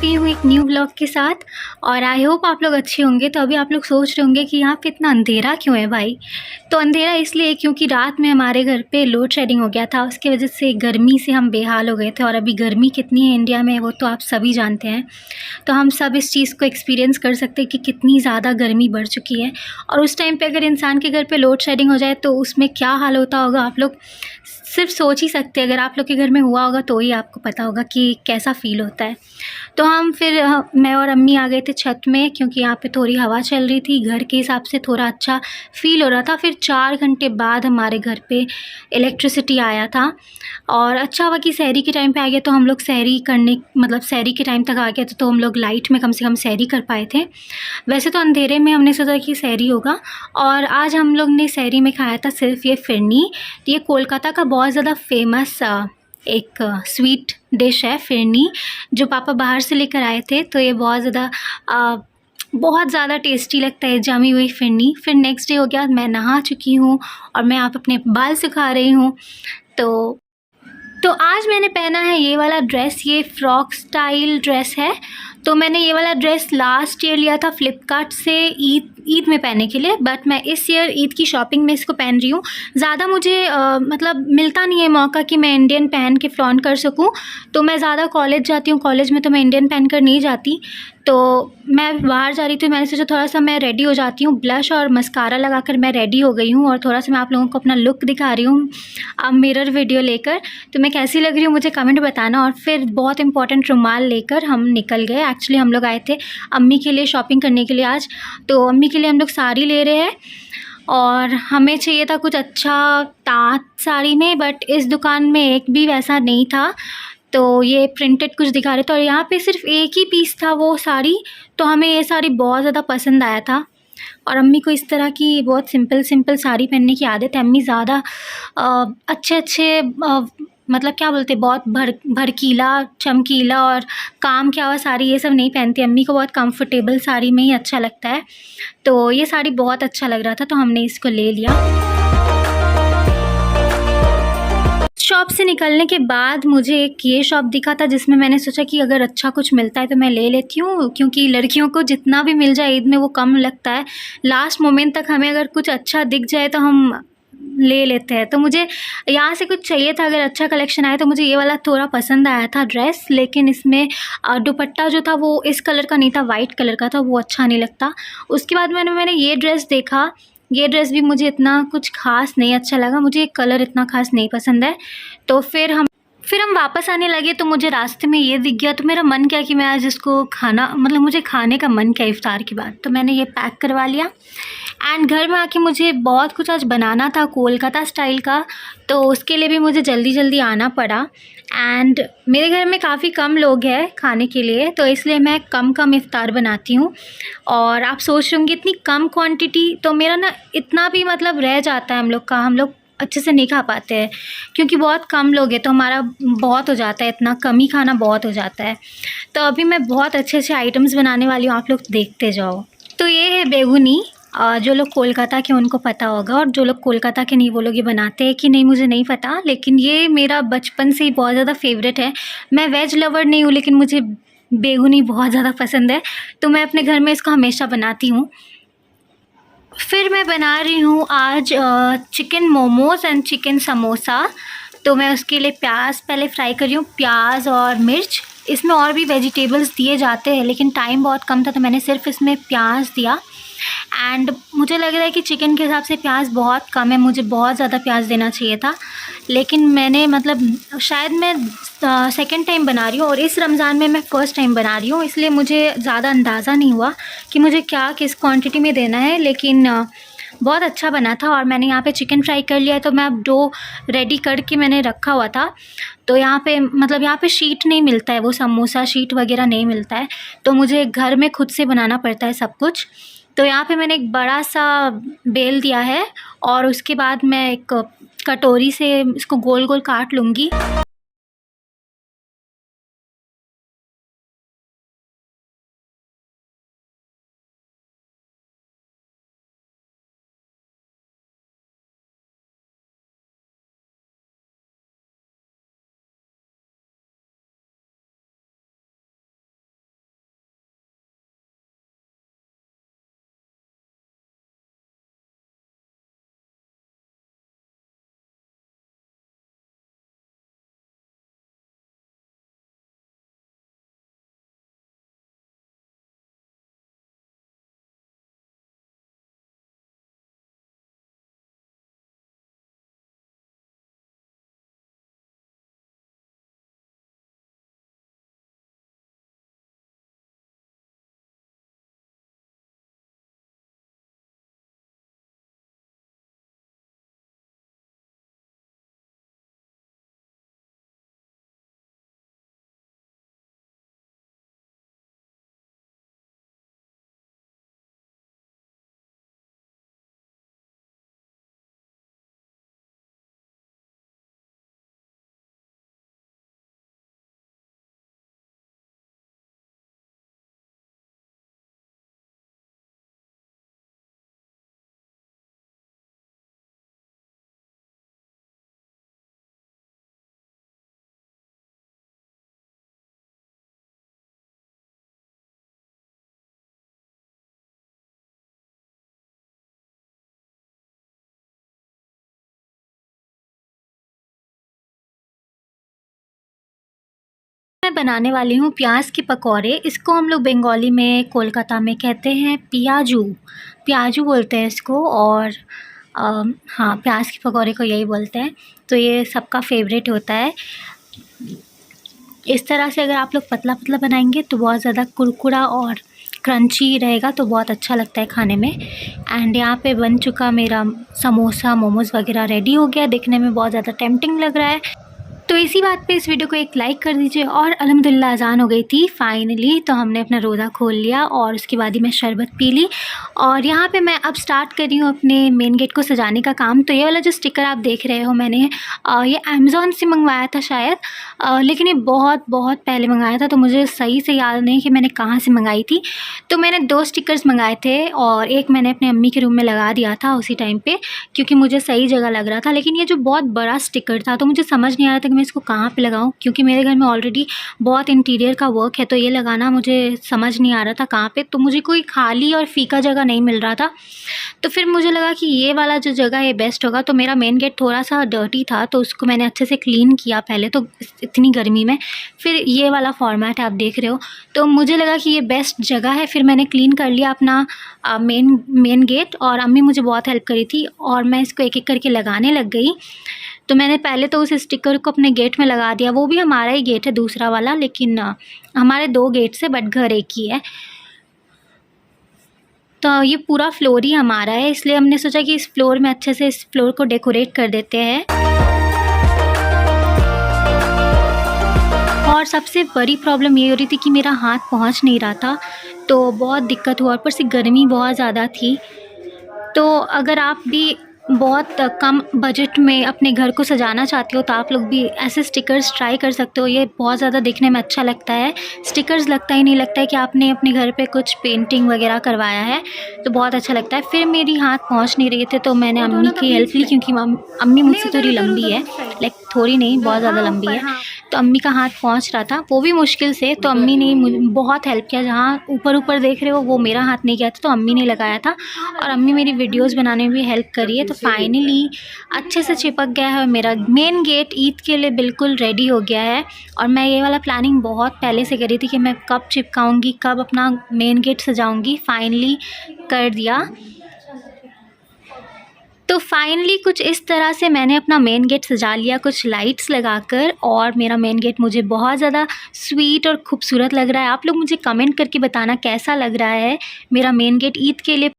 गई हूँ एक न्यू व्लॉग के साथ और आई होप आप लोग अच्छे होंगे। तो अभी आप लोग सोच रहे होंगे कि यहाँ पे इतना अंधेरा क्यों है भाई। तो अंधेरा इसलिए क्योंकि रात में हमारे घर पे लोड शेडिंग हो गया था, उसकी वजह से गर्मी से हम बेहाल हो गए थे। और अभी गर्मी कितनी है इंडिया में वो तो आप सभी जानते हैं। तो हम सब इस चीज़ को एक्सपीरियंस कर सकते हैं कि कितनी ज़्यादा गर्मी बढ़ चुकी है। और उस टाइम पे अगर इंसान के घर पे लोड शेडिंग हो जाए तो उसमें क्या हाल होता होगा, आप लोग सिर्फ सोच ही सकते हैं। अगर आप लोग के घर में हुआ होगा तो ही आपको पता होगा कि कैसा फ़ील होता है। तो हम फिर मैं और अम्मी आ गए थे छत में, क्योंकि यहाँ पे थोड़ी हवा चल रही थी, घर के हिसाब से थोड़ा अच्छा फ़ील हो रहा था। फिर 4 घंटे बाद हमारे घर पे इलेक्ट्रिसिटी आया था और अच्छा हुआ कि सहरी के टाइम पे आ गया। तो हम लोग सहरी करने मतलब सहरी के टाइम तक आ गया तो हम लोग लाइट में कम से कम सहरी कर पाए थे। वैसे तो अंधेरे में हमने सोचा कि सहरी होगा। और आज हम लोग ने सहरी में खाया था सिर्फ ये फिरनी। तो ये कोलकाता का बहुत ज़्यादा फेमस एक स्वीट डिश है फिरनी, जो पापा बाहर से लेकर आए थे। तो ये बहुत ज़्यादा टेस्टी लगता है जमी हुई फिरनी। फिर नेक्स्ट डे हो गया, मैं नहा चुकी हूँ और मैं आप अपने बाल सुखा रही हूँ। तो आज मैंने पहना है ये वाला ड्रेस, ये फ्रॉक स्टाइल ड्रेस है। तो मैंने ये वाला ड्रेस लास्ट ईयर लिया था फ्लिपकार्ट से ईद में पहनने के लिए, बट मैं इस ईयर ईद की शॉपिंग में इसको पहन रही हूँ। ज़्यादा मुझे मतलब मिलता नहीं है मौका कि मैं इंडियन पहन के फ्लॉन्ट कर सकूँ। तो मैं ज़्यादा कॉलेज जाती हूँ, कॉलेज में तो मैं इंडियन पहन कर नहीं जाती। तो मैं बाहर जा रही थी, मैंने सोचा थोड़ा सा मैं रेडी हो जाती हूँ। ब्लश और मस्कारा लगाकर मैं रेडी हो गई हूँ और थोड़ा सा मैं आप लोगों को अपना लुक दिखा रही हूँ अब मिरर वीडियो लेकर। तो मैं कैसी लग रही हूँ मुझे कमेंट बताना। और फिर बहुत इंपॉर्टेंट रुमाल लेकर हम निकल गए। एक्चुअली हम लोग आए थे अम्मी के लिए शॉपिंग करने के लिए आज। तो अम्मी के लिए हम लोग साड़ी ले रहे हैं और हमें चाहिए था कुछ अच्छा ताँत साड़ी में, बट इस दुकान में एक भी वैसा नहीं था। तो ये प्रिंटेड कुछ दिखा रहे थे और यहाँ पे सिर्फ एक ही पीस था वो साड़ी। तो हमें ये साड़ी बहुत ज़्यादा पसंद आया था। और अम्मी को इस तरह की बहुत सिंपल सिंपल साड़ी पहनने की आदत है। अम्मी ज़्यादा अच्छे अच्छे मतलब क्या बोलते, बहुत भड़कीला चमकीला और काम किया हुआ साड़ी ये सब नहीं पहनती। अम्मी को बहुत कंफर्टेबल साड़ी में ही अच्छा लगता है। तो ये साड़ी बहुत अच्छा लग रहा था तो हमने इसको ले लिया। शॉप से निकलने के बाद मुझे एक ये शॉप दिखा था जिसमें मैंने सोचा कि अगर अच्छा कुछ मिलता है तो मैं ले लेती हूँ, क्योंकि लड़कियों को जितना भी मिल जाए ईद में वो कम लगता है। लास्ट मोमेंट तक हमें अगर कुछ अच्छा दिख जाए तो हम ले लेते हैं। तो मुझे यहाँ से कुछ चाहिए था, अगर अच्छा कलेक्शन आया तो मुझे ये वाला थोड़ा पसंद आया था ड्रेस। लेकिन इसमें दुपट्टा जो था वो इस कलर का नहीं था, वाइट कलर का था, वो अच्छा नहीं लगता। उसके बाद मैंने ये ड्रेस देखा, ये ड्रेस भी मुझे इतना कुछ ख़ास नहीं अच्छा लगा, मुझे ये कलर इतना ख़ास नहीं पसंद है। तो फिर हम वापस आने लगे तो मुझे रास्ते में ये दिख गया। तो मेरा मन किया कि मैं आज इसको खाना मतलब मुझे खाने का मन किया इफ्तार के बाद। तो मैंने ये पैक करवा लिया। एंड घर में आके मुझे बहुत कुछ आज बनाना था कोलकाता स्टाइल का, तो उसके लिए भी मुझे जल्दी जल्दी आना पड़ा। एंड मेरे घर में काफ़ी कम लोग हैं खाने के लिए, तो इसलिए मैं कम कम इफ्तार बनाती हूँ। और आप सोच रहे होंगे इतनी कम क्वांटिटी, तो मेरा ना इतना भी मतलब रह जाता है हम लोग का, हम लोग अच्छे से नहीं खा पाते हैं क्योंकि बहुत कम लोग हैं। तो हमारा बहुत हो जाता है, इतना कम ही खाना बहुत हो जाता है। तो अभी मैं बहुत अच्छे अच्छे आइटम्स बनाने वाली हूँ, आप लोग देखते जाओ। तो ये है बेगुनी, जो लोग कोलकाता के उनको पता होगा, और जो लोग कोलकाता के नहीं वो लोग ये बनाते हैं कि नहीं मुझे नहीं पता। लेकिन ये मेरा बचपन से ही बहुत ज़्यादा फेवरेट है। मैं वेज लवर नहीं हूँ लेकिन मुझे बेगुनी बहुत ज़्यादा पसंद है, तो मैं अपने घर में इसको हमेशा बनाती हूँ। फिर मैं बना रही हूँ आज chicken momos and chicken samosa. तो मैं उसके लिए प्याज पहले फ्राई कर रही हूँ, प्याज और मिर्च। इसमें और भी वेजिटेबल्स दिए जाते हैं लेकिन टाइम बहुत कम था तो मैंने सिर्फ इसमें प्याज दिया। एंड मुझे लग रहा है कि चिकन के हिसाब से प्याज बहुत कम है, मुझे बहुत ज़्यादा प्याज देना चाहिए था। लेकिन मैंने मतलब शायद मैं सेकंड टाइम बना रही हूँ और इस रमज़ान में मैं फ़र्स्ट टाइम बना रही हूँ, इसलिए मुझे ज़्यादा अंदाज़ा नहीं हुआ कि मुझे क्या किस क्वांटिटी में देना है। लेकिन बहुत अच्छा बना था। और मैंने यहाँ पे चिकन फ्राई कर लिया है, तो मैं अब डो रेडी करके मैंने रखा हुआ था। तो यहाँ पे मतलब यहाँ पे शीट नहीं मिलता है, वो समोसा शीट वगैरह नहीं मिलता है, तो मुझे घर में खुद से बनाना पड़ता है सब कुछ। तो यहाँ पे मैंने एक बड़ा सा बेल दिया है और उसके बाद मैं एक कटोरी से इसको गोल गोल काट लूँगी। मैं बनाने वाली हूँ प्याज के पकौड़े। इसको हम लोग बंगाली में कोलकाता में कहते हैं पियाजू, पियाजू बोलते हैं इसको। और हाँ, प्याज के पकौड़े को यही बोलते हैं। तो ये सबका फेवरेट होता है। इस तरह से अगर आप लोग पतला पतला बनाएंगे तो बहुत ज़्यादा कुरकुरा और क्रंची रहेगा, तो बहुत अच्छा लगता है खाने में। एंड यहाँ पे बन चुका मेरा समोसा, मोमोज़ वगैरह रेडी हो गया। देखने में बहुत ज़्यादा टेम्पटिंग लग रहा है। तो इसी बात पे इस वीडियो को एक लाइक कर दीजिए। और अल्हम्दुलिल्लाह अज़ान हो गई थी फाइनली, तो हमने अपना रोज़ा खोल लिया और उसके बाद ही मैं शरबत पी ली। और यहाँ पे मैं अब स्टार्ट कर रही हूँ अपने मेन गेट को सजाने का काम। तो ये वाला जो स्टिकर आप देख रहे हो, मैंने ये अमेज़ॉन से मंगवाया था शायद, लेकिन ये बहुत बहुत पहले मंगाया था, तो मुझे सही से याद नहीं कि मैंने कहाँ से मंगाई थी। तो मैंने 2 स्टिकर्स मंगाए थे और एक मैंने अपने अम्मी के रूम में लगा दिया था उसी टाइम पे, क्योंकि मुझे सही जगह लग रहा था। लेकिन ये जो बहुत बड़ा स्टिकर था, तो मुझे समझ नहीं आ रहा था कि मैं इसको कहाँ पे लगाऊं, क्योंकि मेरे घर में ऑलरेडी बहुत इंटीरियर का वर्क है। तो ये लगाना मुझे समझ नहीं आ रहा था कहाँ पे, तो मुझे कोई खाली और फीका जगह नहीं मिल रहा था। तो फिर मुझे लगा कि ये वाला जो जगह है बेस्ट होगा। तो मेरा मेन गेट थोड़ा सा डर्टी था, तो उसको मैंने अच्छे से क्लीन किया पहले, तो इतनी गर्मी में। फिर ये वाला फॉर्मेट है आप देख रहे हो, तो मुझे लगा कि ये बेस्ट जगह है। फिर मैंने क्लीन कर लिया अपना मेन गेट, और अम्मी मुझे बहुत हेल्प करी थी और मैं इसको एक एक करके लगाने लग गई। तो मैंने पहले तो उस स्टिकर को अपने गेट में लगा दिया। वो भी हमारा ही गेट है, दूसरा वाला, लेकिन हमारे 2 गेट्स है बट घर एक ही है। तो ये पूरा फ्लोर ही हमारा है, इसलिए हमने सोचा कि इस फ्लोर में अच्छे से इस फ्लोर को डेकोरेट कर देते हैं। और सबसे बड़ी प्रॉब्लम ये हो रही थी कि मेरा हाथ पहुंच नहीं रहा था, तो बहुत दिक्कत हुआ। ऊपर से गर्मी बहुत ज़्यादा थी। तो अगर आप भी बहुत कम बजट में अपने घर को सजाना चाहते हो, तो आप लोग भी ऐसे स्टिकर्स ट्राई कर सकते हो। ये बहुत ज़्यादा दिखने में अच्छा लगता है। स्टिकर्स लगता ही नहीं, लगता है कि आपने अपने घर पे कुछ पेंटिंग वगैरह करवाया है, तो बहुत अच्छा लगता है। फिर मेरी हाथ पहुंच नहीं रहे थे, तो मैंने अम्मी की हेल्प ली, क्योंकि अम्मी मुझसे थोड़ी लंबी है, लाइक थोड़ी नहीं, बहुत ज़्यादा लंबी है। तो अम्मी का हाथ पहुंच रहा था, वो भी मुश्किल से, तो अम्मी ने मुझे बहुत हेल्प किया। जहाँ ऊपर ऊपर देख रहे हो वो मेरा हाथ नहीं गया था, तो अम्मी ने लगाया था। और अम्मी मेरी वीडियोस बनाने में भी हेल्प करी है। तो फाइनली अच्छे से चिपक गया है। मेरा मेन गेट ईद के लिए बिल्कुल रेडी हो गया है। और मैं ये वाला प्लानिंग बहुत पहले से करी थी कि मैं कब चिपकाऊँगी, कब अपना मेन गेट सजाऊँगी। फाइनली कर दिया। तो फाइनली कुछ इस तरह से मैंने अपना मेन गेट सजा लिया, कुछ लाइट्स लगाकर। और मेरा मेन गेट मुझे बहुत ज़्यादा स्वीट और खूबसूरत लग रहा है। आप लोग मुझे कमेंट करके बताना कैसा लग रहा है मेरा मेन गेट ईद के लिए।